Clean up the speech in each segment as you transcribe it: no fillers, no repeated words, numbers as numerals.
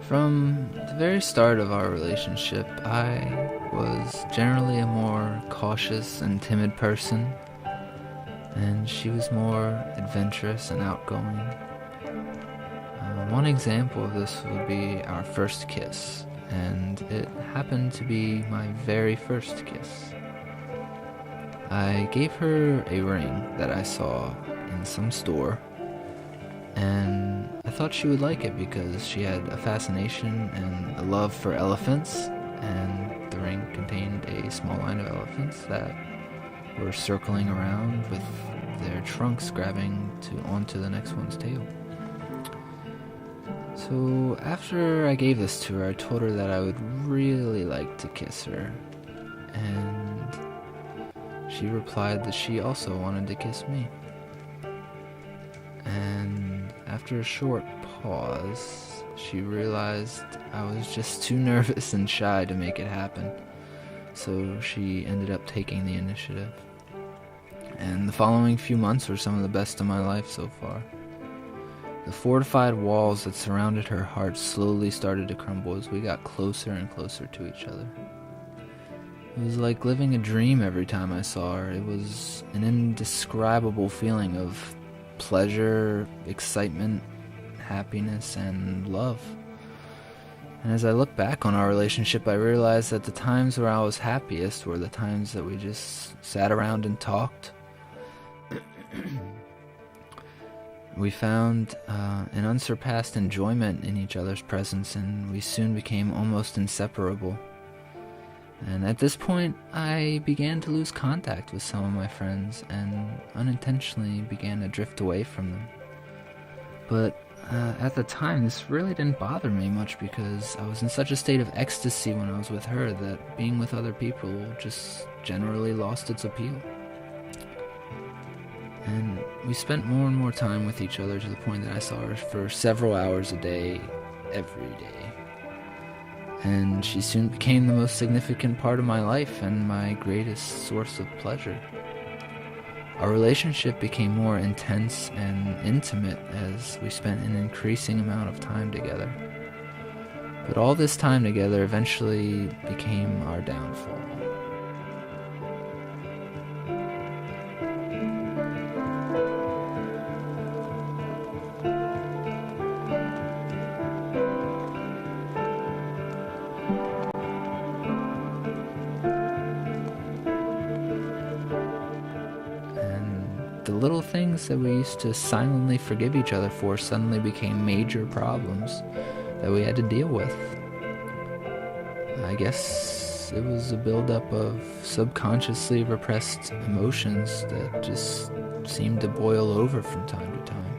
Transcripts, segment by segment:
From the very start of our relationship, I was generally a more cautious and timid person, and she was more adventurous and outgoing. One example of this would be our first kiss, and it happened to be my very first kiss. I gave her a ring that I saw in some store, and I thought she would like it because she had a fascination and a love for elephants, and the ring contained a small line of elephants that were circling around with their trunks grabbing onto the next one's tail. So after I gave this to her, I told her that I would really like to kiss her, and she replied that she also wanted to kiss me. And after a short pause, she realized I was just too nervous and shy to make it happen, so she ended up taking the initiative. And the following few months were some of the best of my life so far. The fortified walls that surrounded her heart slowly started to crumble as we got closer and closer to each other. It was like living a dream every time I saw her. It was an indescribable feeling of pleasure, excitement, happiness, and love. And as I look back on our relationship, I realized that the times where I was happiest were the times that we just sat around and talked. We found an unsurpassed enjoyment in each other's presence, and we soon became almost inseparable. And at this point, I began to lose contact with some of my friends and unintentionally began to drift away from them. But at the time, this really didn't bother me much because I was in such a state of ecstasy when I was with her that being with other people just generally lost its appeal. And we spent more and more time with each other to the point that I saw her for several hours a day, every day. And she soon became the most significant part of my life and my greatest source of pleasure. Our relationship became more intense and intimate as we spent an increasing amount of time together. But all this time together eventually became our downfall. The little things that we used to silently forgive each other for suddenly became major problems that we had to deal with. I guess it was a buildup of subconsciously repressed emotions that just seemed to boil over from time to time.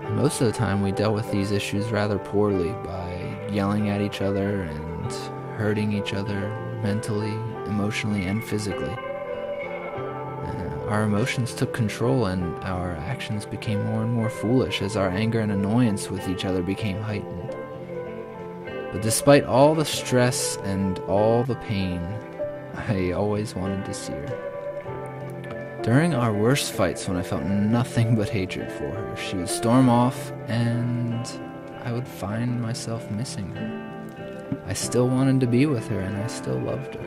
And most of the time we dealt with these issues rather poorly by yelling at each other and hurting each other mentally, emotionally, and physically. Our emotions took control and our actions became more and more foolish as our anger and annoyance with each other became heightened. But despite all the stress and all the pain, I always wanted to see her. During our worst fights, when I felt nothing but hatred for her, she would storm off and I would find myself missing her. I still wanted to be with her and I still loved her,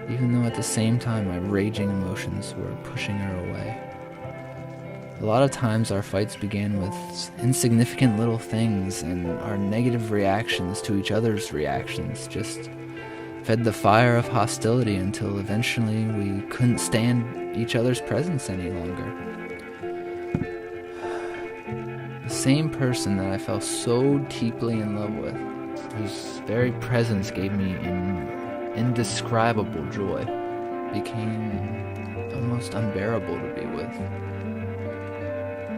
even though at the same time my raging emotions were pushing her away. A lot of times our fights began with insignificant little things, and our negative reactions to each other's reactions just fed the fire of hostility until eventually we couldn't stand each other's presence any longer. The same person that I fell so deeply in love with, whose very presence gave me indescribable joy, became almost unbearable to be with.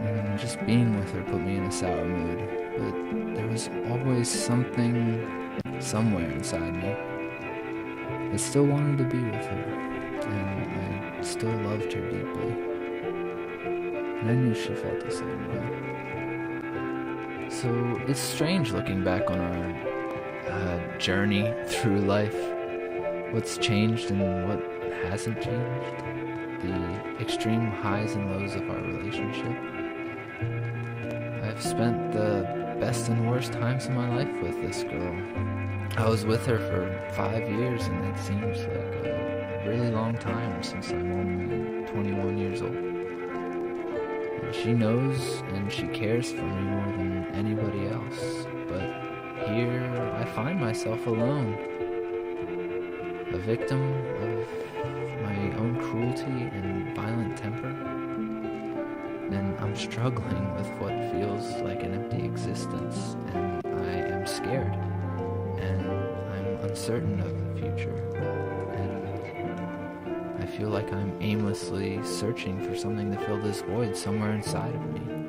And just being with her put me in a sour mood, but there was always something somewhere inside me that still wanted to be with her, and I still loved her deeply. And I knew she felt the same way. So it's strange looking back on our journey through life. What's changed and what hasn't changed, the extreme highs and lows of our relationship. I've spent the best and worst times of my life with this girl. I was with her for 5 years, and that seems like a really long time since I'm only 21 years old. And she knows and she cares for me more than anybody else, but here I find myself alone, a victim of my own cruelty and violent temper, and I'm struggling with what feels like an empty existence, and I am scared, and I'm uncertain of the future, and I feel like I'm aimlessly searching for something to fill this void somewhere inside of me.